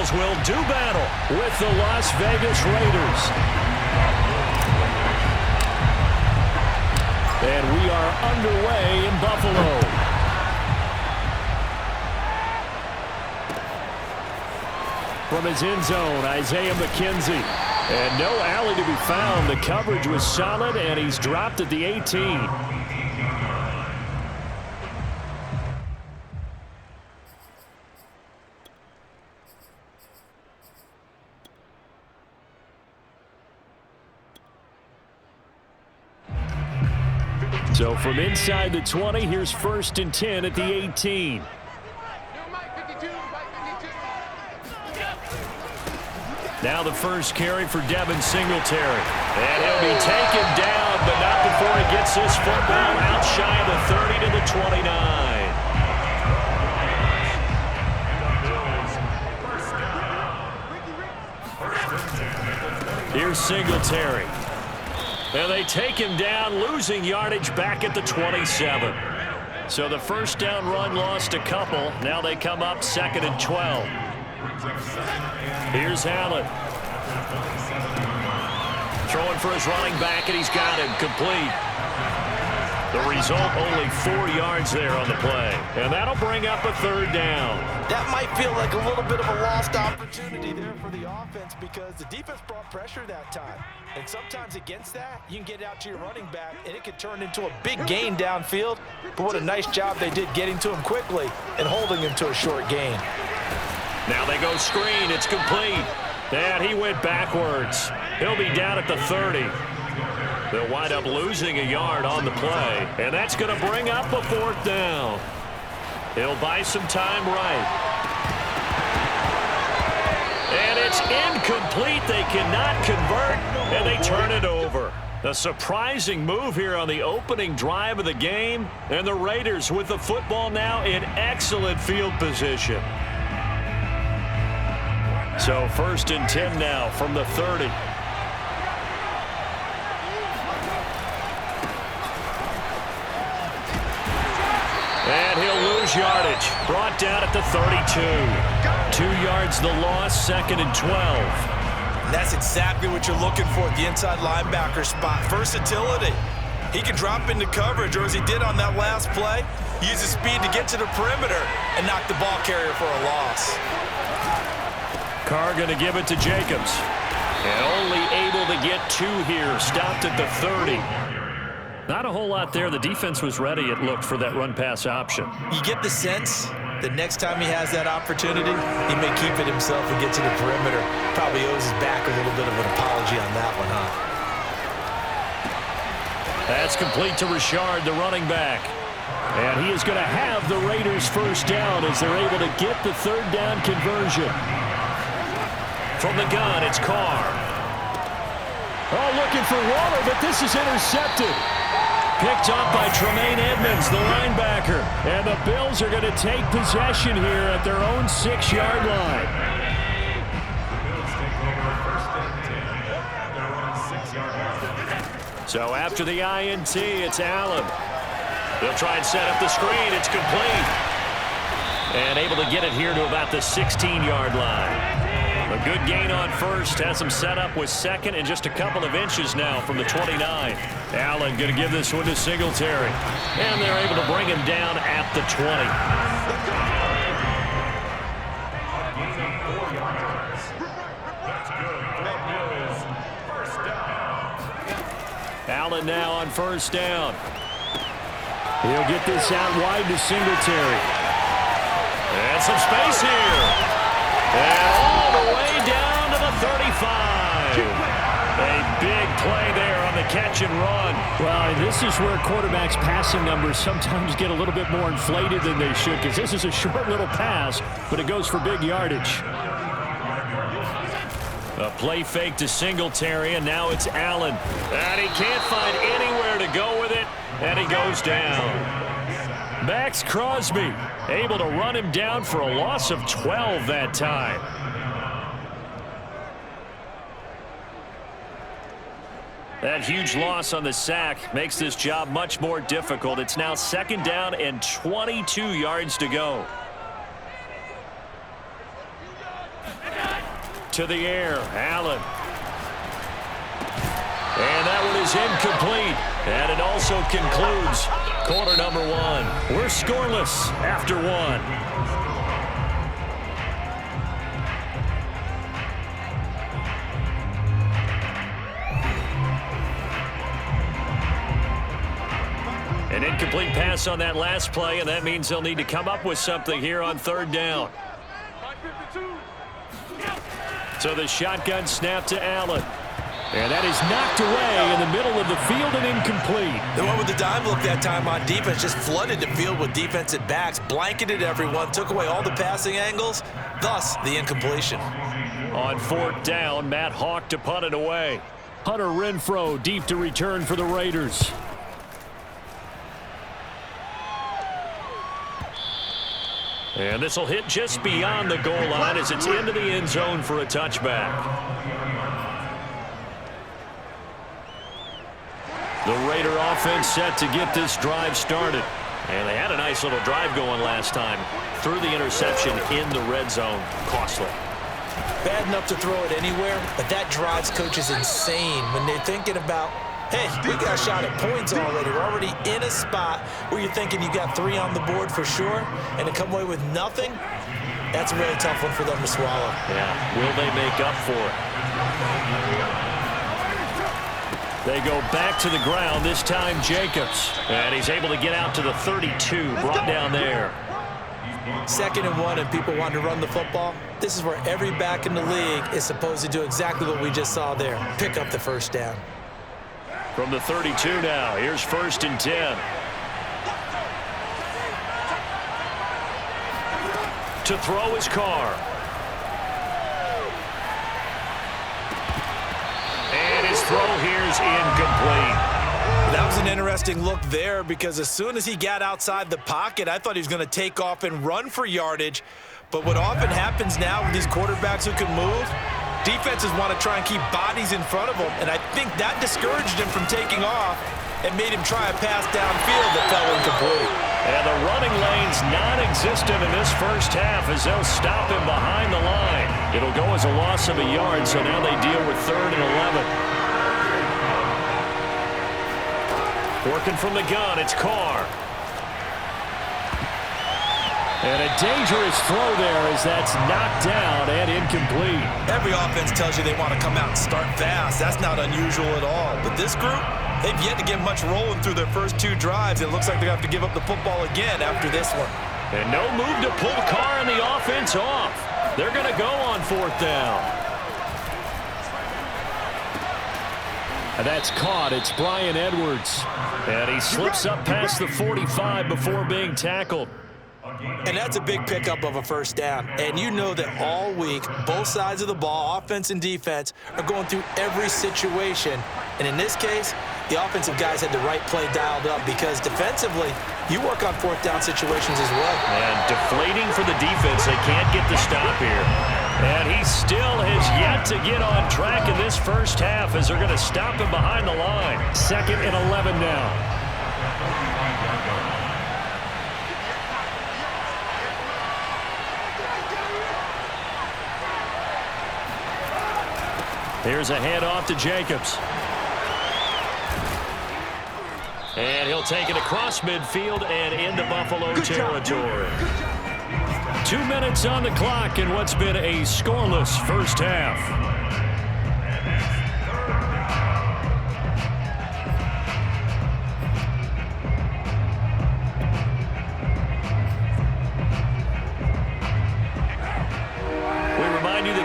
Eagles will do battle with the Las Vegas Raiders. And we are underway in Buffalo. From his end zone, Isaiah McKenzie. And no alley to be found. The coverage was solid, and he's dropped at the 18. So from inside the 20, here's 1st and 10 at the 18. Now the first carry for Devin Singletary. And he'll be taken down, but not before he gets this football out shy of the 30 to the 29. Here's Singletary. And they take him down, losing yardage back at the 27. So the first down run lost a couple. Now they come up 2nd and 12. Here's Allen. Throwing for his running back, and he's got him complete. The result, only 4 yards there on the play. And that'll bring up a 3rd down. That might feel like a little bit of a lost opportunity there for the offense because the defense brought pressure that time. And sometimes against that, you can get out to your running back, and it could turn into a big gain downfield. But what a nice job they did getting to him quickly and holding him to a short gain. Now they go screen. It's complete. And he went backwards. He'll be down at the 30. They'll wind up losing a yard on the play. And that's going to bring up a 4th down. He'll buy some time right. And it's incomplete. They cannot convert, and they turn it over. A surprising move here on the opening drive of the game. And the Raiders with the football now in excellent field position. So 1st and 10 now from the 30. And he'll lose yardage. Brought down at the 32. 2 yards the loss, 2nd and 12. And that's exactly what you're looking for at the inside linebacker spot. Versatility. He can drop into coverage, or as he did on that last play, use his speed to get to the perimeter and knock the ball carrier for a loss. Carr going to give it to Jacobs. And only able to get 2 here. Stopped at the 30. Not a whole lot there. The defense was ready, it looked, for that run-pass option. You get the sense that next time he has that opportunity, he may keep it himself and get to the perimeter. Probably owes his back a little bit of an apology on that one, huh? That's complete to Richard, the running back. And he is going to have the Raiders' first down as they're able to get the 3rd down conversion. From the gun, it's Carr. Oh, looking for Waller, but this is intercepted. Picked up by Tremaine Edmonds, the linebacker. And the Bills are going to take possession here at their own 6-yard line. So after the INT, it's Allen. They'll try and set up the screen. It's complete. And able to get it here to about the 16-yard line. A good gain on 1st, has him set up with 2nd and just a couple of inches now from the 29. Allen going to give this one to Singletary. And they're able to bring him down at the 20. Allen now on 1st down. He'll get this out wide to Singletary. And some space here. And all the way down to the 35. A big play there on the catch and run. Well, and this is where quarterbacks' passing numbers sometimes get a little bit more inflated than they should, because this is a short little pass, but it goes for big yardage. A play fake to Singletary, and now it's Allen. And he can't find anywhere to go with it, and he goes down. Max Crosby able to run him down for a loss of 12 that time. That huge loss on the sack makes this job much more difficult. It's now 2nd down and 22 yards to go. to the air. Allen. And that one is incomplete. And it also concludes quarter number one. We're scoreless after one. An incomplete pass on that last play, and that means they'll need to come up with something here on third down. So the shotgun snap to Allen. And that is knocked away in the middle of the field and incomplete. They went with the dime look that time on defense, just flooded the field with defensive backs, blanketed everyone, took away all the passing angles, thus the incompletion. On fourth down, Matt Hawk to punt it away. Hunter Renfrow deep to return for the Raiders. And this will hit just beyond the goal line as it's into the end zone for a touchback. The Raider offense set to get this drive started. And they had a nice little drive going last time. Threw the interception in the red zone. Costly. Bad enough to throw it anywhere, but that drives coaches insane when they're thinking about, hey, we got a shot at points already. We're already in a spot where you're thinking you got 3 on the board for sure, and to come away with nothing, that's a really tough one for them to swallow. Yeah, will they make up for it? They go back to the ground, this time Jacobs. And he's able to get out to the 32, brought down there. 2nd and 1, and people want to run the football. This is where every back in the league is supposed to do exactly what we just saw there, pick up the first down. From the 32 now, here's 1st and 10. To throw his Carr. And his throw here is incomplete. That was an interesting look there because as soon as he got outside the pocket, I thought he was going to take off and run for yardage. But what often happens now with these quarterbacks who can move, defenses want to try and keep bodies in front of them, and I think that discouraged him from taking off and made him try a pass downfield that fell incomplete. And the running lane's non-existent in this first half as they'll stop him behind the line. It'll go as a loss of a yard, so now they deal with 3rd and 11. Working from the gun, it's Carr. And a dangerous throw there as that's knocked down and incomplete. Every offense tells you they want to come out and start fast. That's not unusual at all. But this group, they've yet to get much rolling through their first 2 drives. It looks like they're going to have to give up the football again after this one. And no move to pull Carr and the offense off. They're going to go on 4th down. And that's caught. It's Bryan Edwards. And he slips up past the 45 before being tackled. And that's a big pickup of a first down. And you know that all week, both sides of the ball, offense and defense, are going through every situation. And in this case, the offensive guys had the right play dialed up because defensively, you work on 4th down situations as well. And deflating for the defense. They can't get the stop here. And he still has yet to get on track in this first half as they're going to stop him behind the line. 2nd and 11 now. Here's a handoff to Jacobs. And he'll take it across midfield and into Buffalo territory. 2 minutes on the clock in what's been a scoreless first half.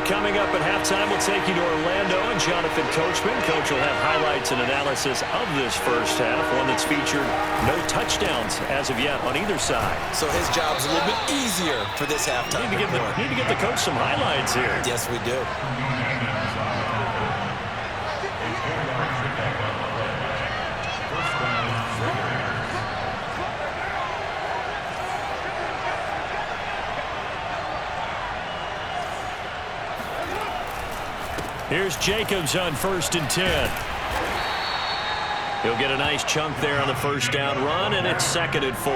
Coming up at halftime, we'll take you to Orlando and Jonathan Coachman. Coach will have highlights and analysis of this first half, one that's featured no touchdowns as of yet on either side. So his job's a little bit easier for this halftime. Need to get the coach some highlights here. Yes, we do. Here's Jacobs on 1st and 10. He'll get a nice chunk there on the first down run, and it's 2nd and 4.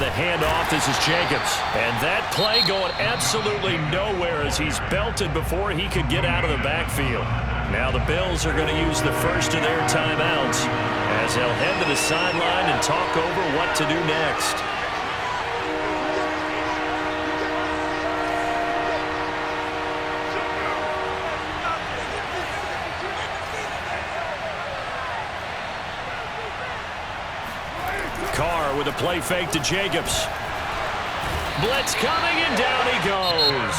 the handoff. This is Jacobs. And that play going absolutely nowhere as he's belted before he could get out of the backfield. Now the Bills are going to use the first of their timeouts as they'll head to the sideline and talk over what to do next. Carr with a play fake to Jacobs. Blitz coming, and down he goes.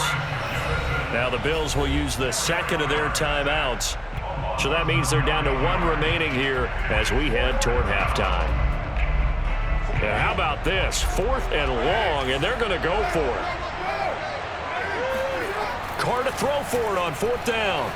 Now the Bills will use the second of their timeouts. So that means they're down to one remaining here as we head toward halftime. Now how about this? 4th and long, and they're going to go for it. Carr to throw for it on 4th down.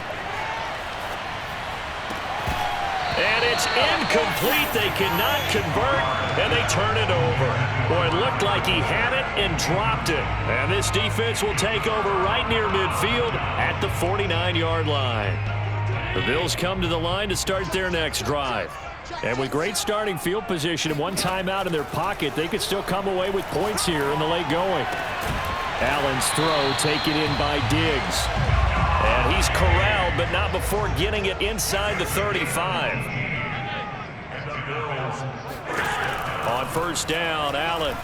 And it's incomplete. They cannot convert, and they turn it over. Boy, it looked like he had it and dropped it. And this defense will take over right near midfield at the 49-yard line. The Bills come to the line to start their next drive. And with great starting field position and one timeout in their pocket, they could still come away with points here in the late going. Allen's throw taken in by Diggs. And he's corralled, but not before getting it inside the 35. On 1st down, Allen.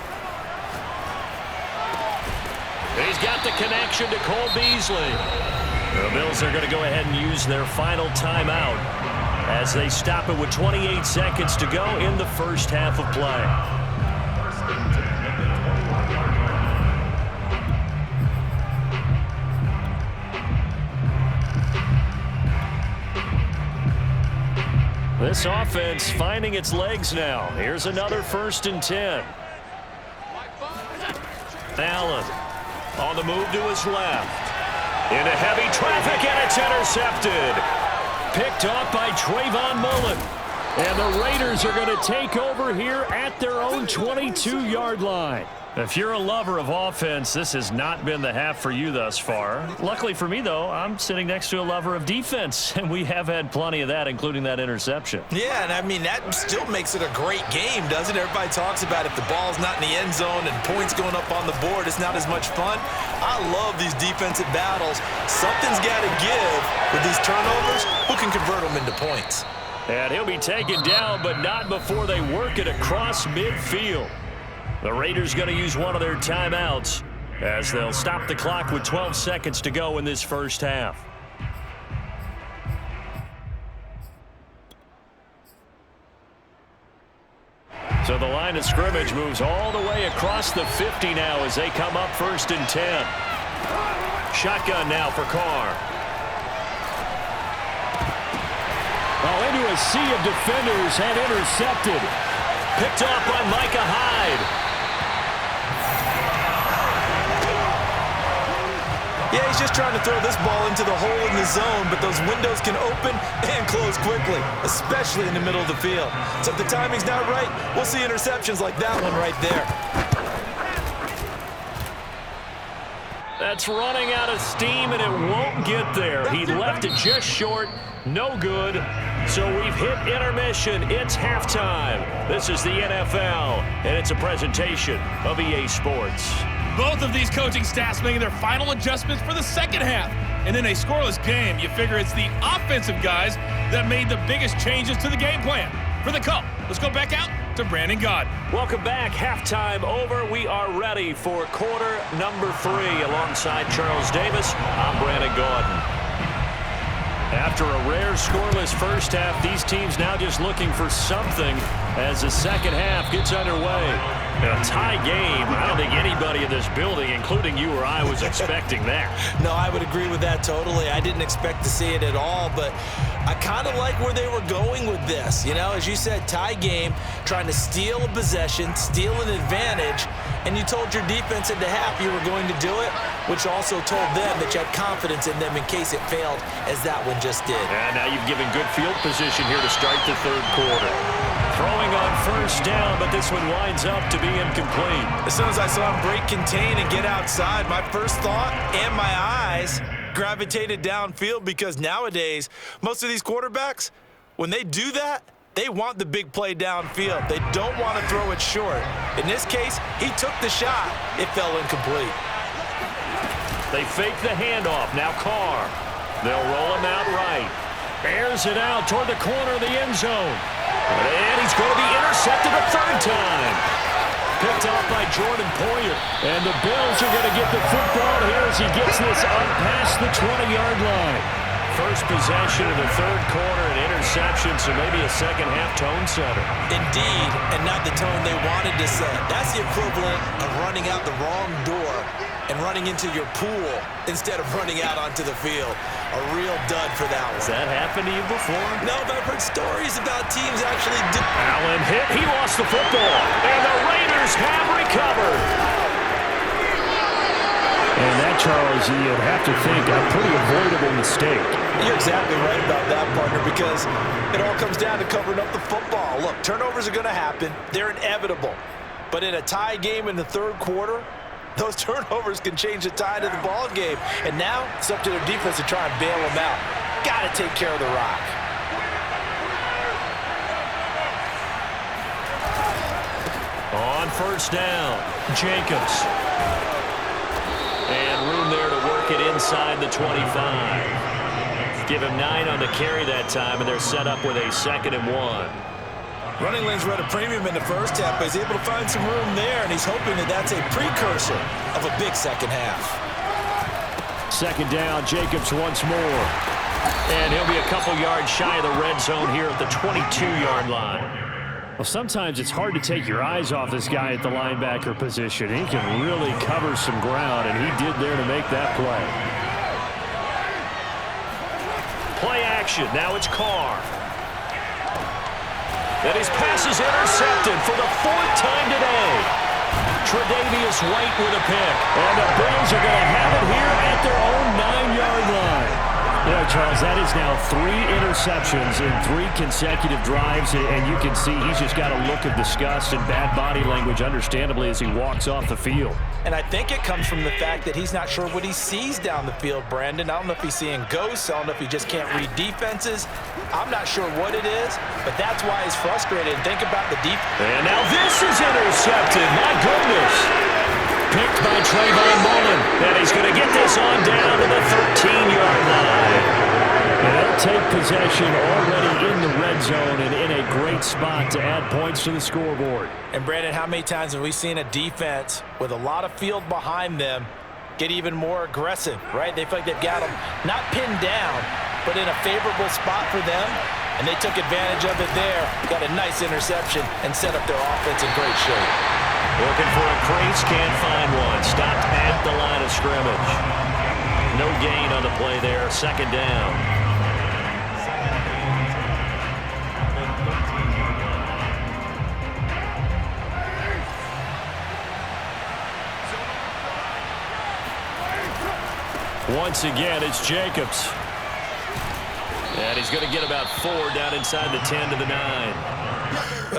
He's got the connection to Cole Beasley. The Bills are going to go ahead and use their final timeout as they stop it with 28 seconds to go in the first half of play. This offense finding its legs now. Here's another 1st and 10. Allen on the move to his left. Into heavy traffic, and it's intercepted. Picked off by Trayvon Mullen. And the Raiders are going to take over here at their own 22-yard line. If you're a lover of offense, this has not been the half for you thus far. Luckily for me, though, I'm sitting next to a lover of defense, and we have had plenty of that, including that interception. Yeah, and I mean, that still makes it a great game, doesn't it? Everybody talks about if the ball's not in the end zone and points going up on the board, it's not as much fun. I love these defensive battles. Something's got to give with these turnovers. Who can convert them into points? And he'll be taken down, but not before they work it across midfield. The Raiders going to use one of their timeouts as they'll stop the clock with 12 seconds to go in this first half. So the line of scrimmage moves all the way across the 50 now as they come up 1st and 10. Shotgun now for Carr. Well, into a sea of defenders and intercepted. Picked off by Micah Hyde. Yeah, he's just trying to throw this ball into the hole in the zone, but those windows can open and close quickly, especially in the middle of the field. So if the timing's not right, we'll see interceptions like that one right there. That's running out of steam, and it won't get there. He left it just short. No good. So we've hit intermission. It's halftime. This is the NFL, and it's a presentation of EA Sports. Both of these coaching staffs making their final adjustments for the second half. And in a scoreless game, you figure it's the offensive guys that made the biggest changes to the game plan. For the call, let's go back out to Brandon Gaudin. Welcome back. Halftime over. We are ready for quarter number 3. Alongside Charles Davis, I'm Brandon Gaudin. After a rare scoreless first half, these teams now just looking for something as the second half gets underway. A tie game. I don't think anybody in this building, including you or I, was expecting that. No, I would agree with that totally. I didn't expect to see it at all, but I kind of like where they were going with this. You know, as you said, tie game, trying to steal a possession, steal an advantage, and you told your defense at the half you were going to do it, which also told them that you had confidence in them in case it failed, as that one just did. And now you've given good field position here to start the third quarter. Throwing on first down, but this one winds up to be incomplete. As soon as I saw him break contain and get outside, my first thought and my eyes gravitated downfield, because nowadays, most of these quarterbacks, when they do that, they want the big play downfield. They don't want to throw it short. In this case, he took the shot. It fell incomplete. They fake the handoff. Now Carr. They'll roll him out right. Airs it out toward the corner of the end zone. And he's going to be intercepted a third time. Picked off by Jordan Poyer. And the Bills are going to get the football here as he gets this up past the 20-yard line. First possession of the third quarter, an interception, so maybe a second-half tone setter. Indeed, and not the tone they wanted to set. That's the equivalent of running out the wrong door and running into your pool instead of running out onto the field. A real dud for that one. Has that happened to you before? No, but I've heard stories about teams actually do. Allen hit. He lost the football. And the Raiders have recovered. And that, Charles, you'd have to think a pretty avoidable mistake. You're exactly right about that, partner, because it all comes down to covering up the football. Look, turnovers are going to happen. They're inevitable. But in a tie game in the third quarter, those turnovers can change the tide of the ball game. And now it's up to their defense to try and bail them out. Got to take care of the rock. On first down, Jacobs. And room there to work it inside the 25. Give him 9 on the carry that time, and they're set up with a 2nd and 1. Running lanes were at a premium in the first half, but he's able to find some room there, and he's hoping that that's a precursor of a big second half. Second down, Jacobs once more. And he'll be a couple yards shy of the red zone here at the 22-yard line. Well, sometimes it's hard to take your eyes off this guy at the linebacker position. He can really cover some ground, and he did there to make that play. Play action. Now it's Carr. And his pass is intercepted for the 4th time today. Tre'Davious White with a pick. And the Bills are going to have it here at their own 9-yard line. Yeah, Charles, that is now 3 interceptions in 3 consecutive drives, and you can see he's just got a look of disgust and bad body language, understandably, as he walks off the field. And I think it comes from the fact that he's not sure what he sees down the field, Brandon. I don't know if he's seeing ghosts. I don't know if he just can't read defenses. I'm not sure what it is, but that's why he's frustrated. And think about the defense. And now this is intercepted. My goodness. Picked by Trayvon Mullen. And he's going to get this on down to the 13-yard line. And they'll take possession already in the red zone and in a great spot to add points to the scoreboard. And, Brandon, how many times have we seen a defense with a lot of field behind them get even more aggressive, right? They feel like they've got them not pinned down, but in a favorable spot for them, and they took advantage of it there, got a nice interception, and set up their offense in great shape. Looking for a crease, can't find one. Stopped at the line of scrimmage. No gain on the play there, 2nd down. Once again, it's Jacobs. And he's going to get about 4 down inside the 10 to the 9.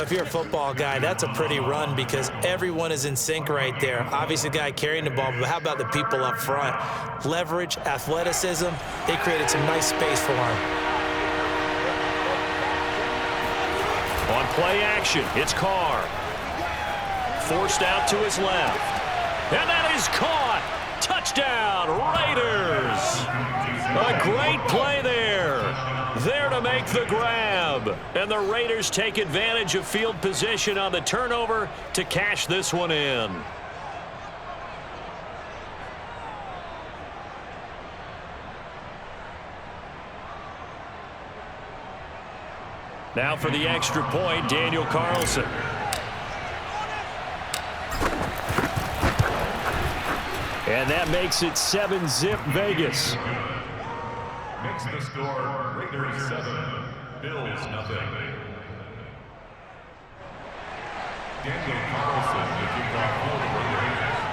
If you're a football guy, that's a pretty run because everyone is in sync right there. Obviously, the guy carrying the ball, but how about the people up front? Leverage, athleticism, they created some nice space for him. On play action, it's Carr. Forced out to his left. And that is caught. Touchdown, Raiders. A great play there. There to make the grab. And the Raiders take advantage of field position on the turnover to cash this one in. Now for the extra point, Daniel Carlson. And that makes it 7-zip Vegas. Makes the score Raiders 7, Bills nothing. Daniel Carlson to kick off for the Raiders.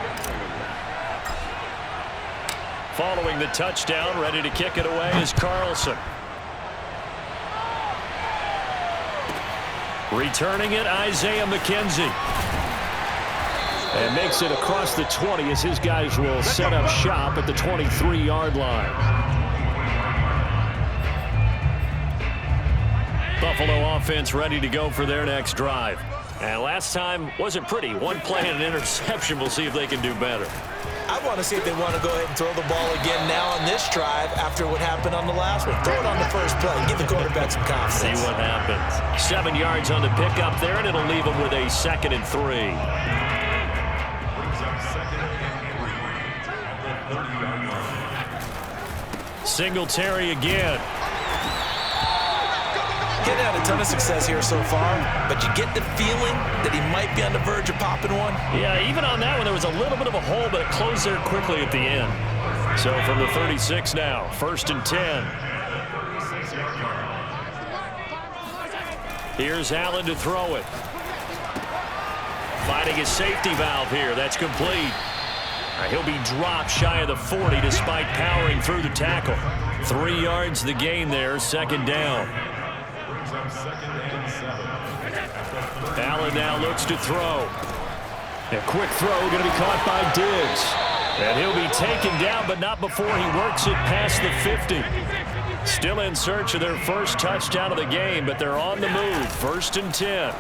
Following the touchdown, ready to kick it away is Carlson. Returning it, Isaiah McKenzie. And makes it across the 20 as his guys will set up shop at the 23-yard line. Buffalo offense ready to go for their next drive. And last time wasn't pretty. One play and an interception. We'll see if they can do better. I want to see if they want to go ahead and throw the ball again now on this drive after what happened on the last one. Throw it on the first play. Give the quarterback some confidence. See what happens. 7 yards on the pickup there, and it'll leave them with a 2nd and 3. Brings up 2nd and 3 at the 30-yard line. Singletary again. Getting had a ton of success here so far, but you get the feeling that he might be on the verge of popping one. Yeah, even on that one, there was a little bit of a hole, but it closed there quickly at the end. So from the 36 now, 1st and 10. Here's Allen to throw it. Finding his safety valve here. That's complete. He'll be dropped shy of the 40 despite powering through the tackle. 3 yards the gain there, 2nd down. Brings up 2nd and 7. Allen now looks to throw. A quick throw going to be caught by Diggs. And he'll be taken down, but not before he works it past the 50. Still in search of their first touchdown of the game, but they're on the move. 1st and 10.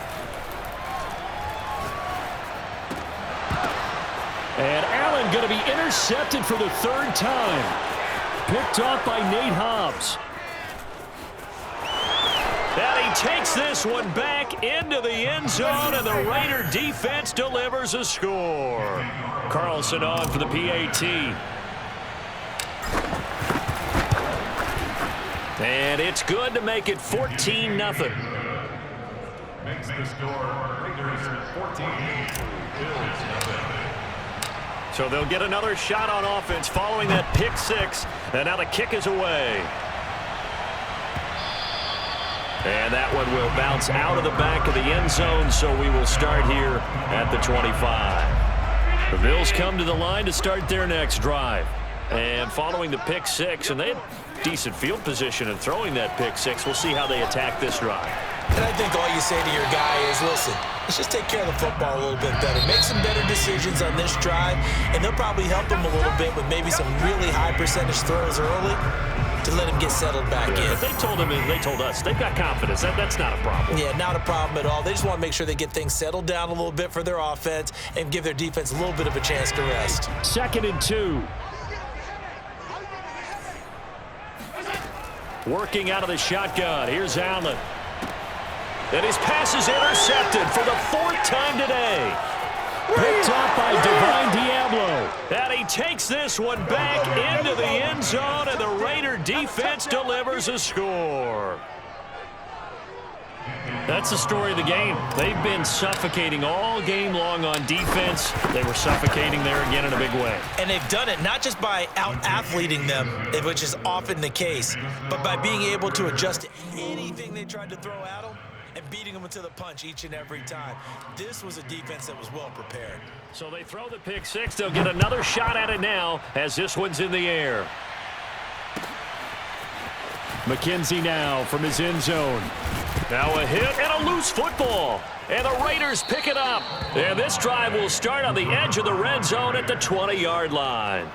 And Allen going to be intercepted for the 3rd time. Picked off by Nate Hobbs. And he takes this one back into the end zone, and the Raider defense delivers a score. Carlson on for the PAT. And it's good to make it 14-0. Makes the score Raiders 14, Bills 0. So they'll get another shot on offense following that pick 6. And now the kick is away. And that one will bounce out of the back of the end zone, so we will start here at the 25. The Bills come to the line to start their next drive. And following the pick 6, and they had decent field position in throwing that pick 6. We'll see how they attack this drive. And I think all you say to your guy is, listen, let's just take care of the football a little bit better. Make some better decisions on this drive, and they'll probably help him a little bit with maybe some really high percentage throws early to let him get settled back in. If they told him and they told us, they've got confidence. That's not a problem. Yeah, not a problem at all. They just want to make sure they get things settled down a little bit for their offense and give their defense a little bit of a chance to rest. 2nd and 2. Working out of the shotgun. Here's Allen. And his pass is intercepted for the 4th time today. Picked up by Divine Diablo. And he takes this one back into the end zone, and the Raider defense delivers a score. That's the story of the game. They've been suffocating all game long on defense. They were suffocating there again in a big way. And they've done it not just by out-athleting them, which is often the case, but by being able to adjust to anything they tried to throw at them and beating them to the punch each and every time. This was a defense that was well prepared. So they throw the pick 6. They'll get another shot at it now as this one's in the air. McKenzie now from his end zone. Now a hit and a loose football. And the Raiders pick it up. And this drive will start on the edge of the red zone at the 20-yard line.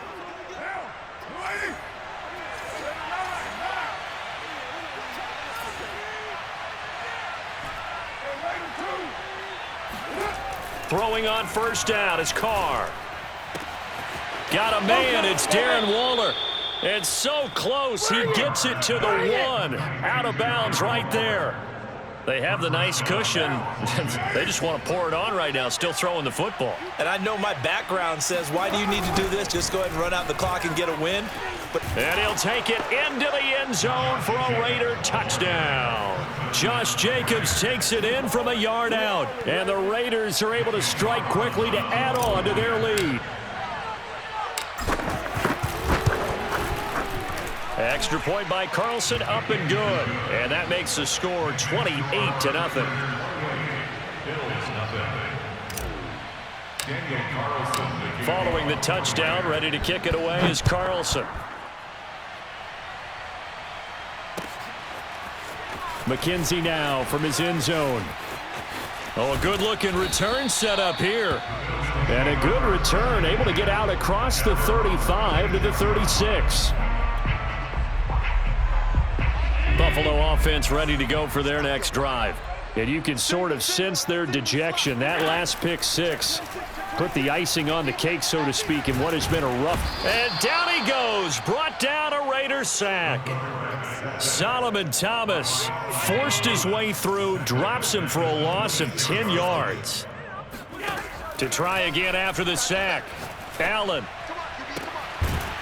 Throwing on 1st down is Carr. Got a man. It's Darren Waller. And so close, he gets it to the 1. Out of bounds right there. They have the nice cushion. They just want to pour it on right now, still throwing the football. And I know my background says, why do you need to do this? Just go ahead and run out the clock and get a win. And he'll take it into the end zone for a Raider touchdown. Josh Jacobs takes it in from a yard out. And the Raiders are able to strike quickly to add on to their lead. Extra point by Carlson, up and good. And that makes the score 28-0. Following the touchdown, ready to kick it away is Carlson. McKenzie now from his end zone. Oh, a good-looking return set up here. And a good return, able to get out across the 35 to the 36. Buffalo offense ready to go for their next drive. And you can sort of sense their dejection. That last pick six put the icing on the cake, so to speak, in what has been a rough. And down he goes. Brought down a Raiders sack. Solomon Thomas forced his way through, drops him for a loss of 10 yards. To try again after the sack. Allen.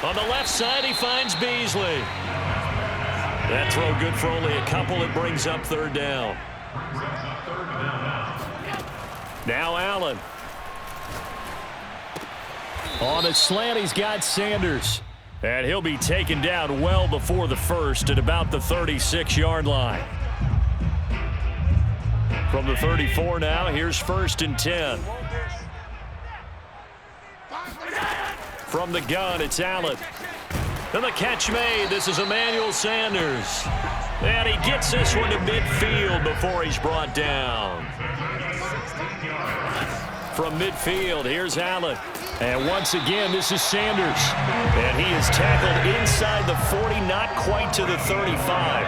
On the left side, he finds Beasley. That throw good for only a couple. It brings up third down. Now Allen. On a slant, he's got Sanders. And he'll be taken down well before the first at about the 36-yard line. From the 34 now, here's 1st and 10. From the gun, it's Allen. And the catch made. This is Emmanuel Sanders. And he gets this one to midfield before he's brought down. From midfield, here's Allen. And once again, this is Sanders. And he is tackled inside the 40, not quite to the 35.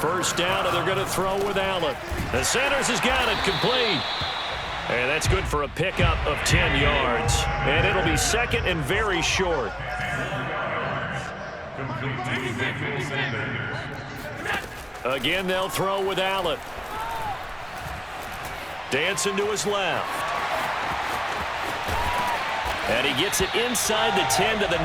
First down, and they're going to throw with Allen. And Sanders has got it complete. And that's good for a pickup of 10 yards. And it'll be second and very short. Again, they'll throw with Allen. Dancing to his left. And he gets it inside the 10 to the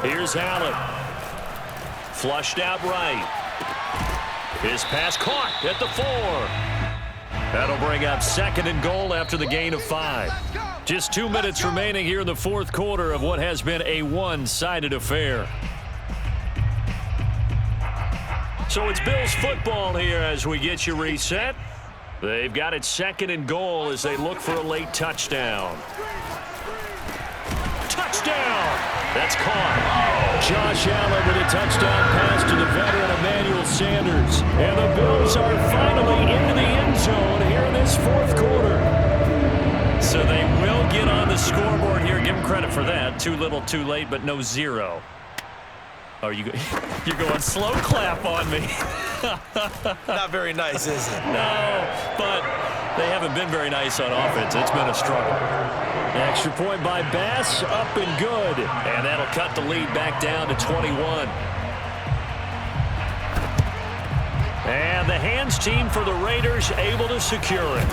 9. Here's Allen. Flushed out right. His pass caught at the 4. That'll bring up 2nd and goal after the gain of 5. Just 2 minutes remaining here in the fourth quarter of what has been a one-sided affair. So it's Bills football here as we get you reset. They've got it 2nd and goal as they look for a late touchdown. Touchdown! That's caught. Josh Allen with a touchdown pass to the veteran Emmanuel Sanders. And the Bills are finally into the end zone here in this fourth quarter. So they will get on the scoreboard here. Give them credit for that. Too little, too late, but no 0. Oh, you're going slow clap on me. Not very nice, is it? No, but they haven't been very nice on offense. It's been a struggle. Extra point by Bass, up and good. And that'll cut the lead back down to 21. And the hands team for the Raiders able to secure it.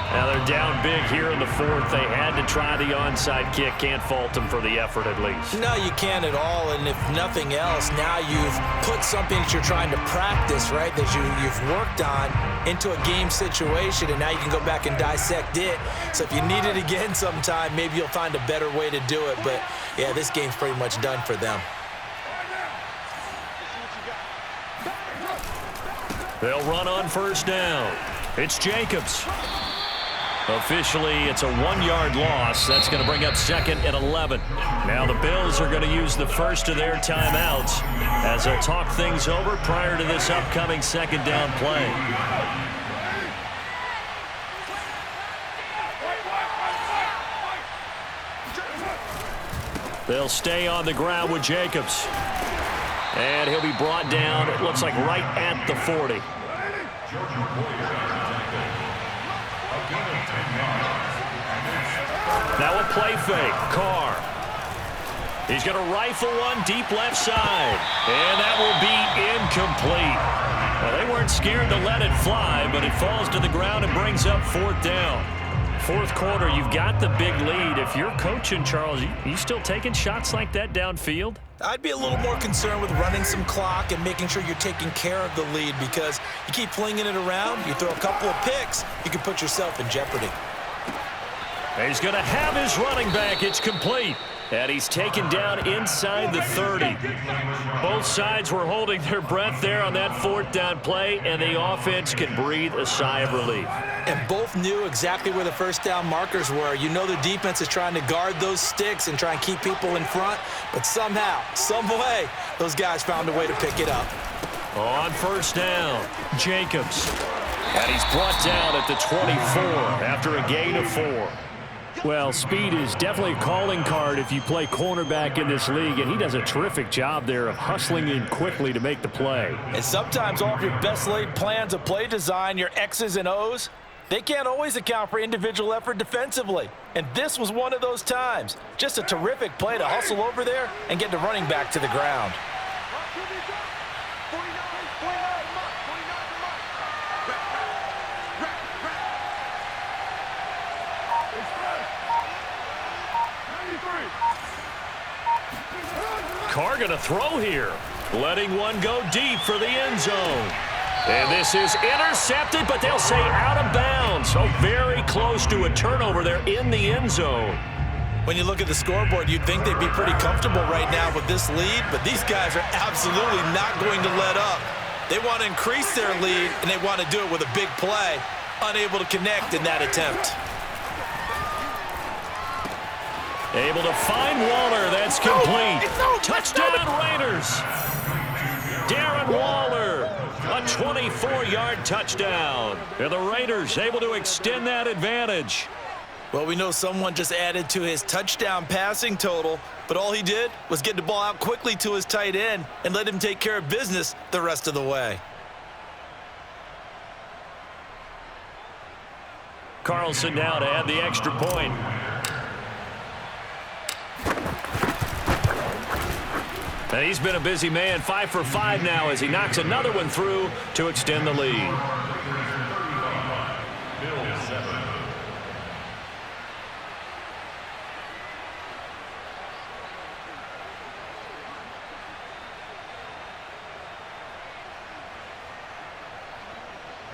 Now they're down big here in the fourth. They had to try the onside kick. Can't fault them for the effort at least. No, you can't at all. And if nothing else, now you've put something that you're trying to practice, right, that you've worked on into a game situation, and now you can go back and dissect it. So if you need it again sometime, maybe you'll find a better way to do it. But, yeah, this game's pretty much done for them. They'll run on first down. It's Jacobs. Officially, it's a 1-yard loss. That's going to bring up 2nd and 11. Now the Bills are going to use the first of their timeouts as they'll talk things over prior to this upcoming 2nd down play. They'll stay on the ground with Jacobs. And he'll be brought down, it looks like right at the 40. Now a play fake. Carr. He's going to rifle one deep left side. And that will be incomplete. Well, they weren't scared to let it fly, but it falls to the ground and brings up 4th down. Fourth quarter, you've got the big lead. If you're coaching, Charles, you still taking shots like that downfield? I'd be a little more concerned with running some clock and making sure you're taking care of the lead, because you keep flinging it around, you throw a couple of picks, you can put yourself in jeopardy. He's going to have his running back. It's complete. And he's taken down inside the 30. Both sides were holding their breath there on that 4th down play, and the offense can breathe a sigh of relief. And both knew exactly where the first down markers were. You know the defense is trying to guard those sticks and try and keep people in front, but somehow, some way, those guys found a way to pick it up. On first down, Jacobs. And he's brought down at the 24 after a gain of 4. Well, speed is definitely a calling card if you play cornerback in this league, and he does a terrific job there of hustling in quickly to make the play. And sometimes all of your best laid plans of play design, your X's and O's, they can't always account for individual effort defensively. And this was one of those times. Just a terrific play to hustle over there and get the running back to the ground. Carr going to throw here. Letting one go deep for the end zone. And this is intercepted, but they'll say out of bounds. So very close to a turnover there in the end zone. When you look at the scoreboard, you'd think they'd be pretty comfortable right now with this lead, but these guys are absolutely not going to let up. They want to increase their lead, and they want to do it with a big play. Unable to connect in that attempt. Able to find Waller. That's complete. Touchdown Raiders. Darren Waller, a 24-yard touchdown. And the Raiders able to extend that advantage. Well, we know someone just added to his touchdown passing total, but all he did was get the ball out quickly to his tight end and let him take care of business the rest of the way. Carlson now to add the extra point. And he's been a busy man, 5 for 5 now as he knocks another one through to extend the lead.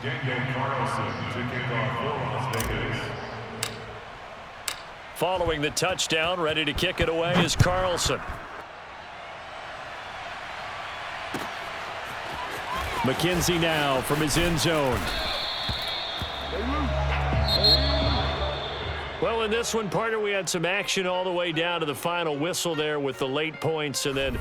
Daniel Carlson to kick off for Las Vegas. Following the touchdown, ready to kick it away is Carlson. McKenzie now from his end zone. Well, in this one, partner, we had some action all the way down to the final whistle there with the late points, and then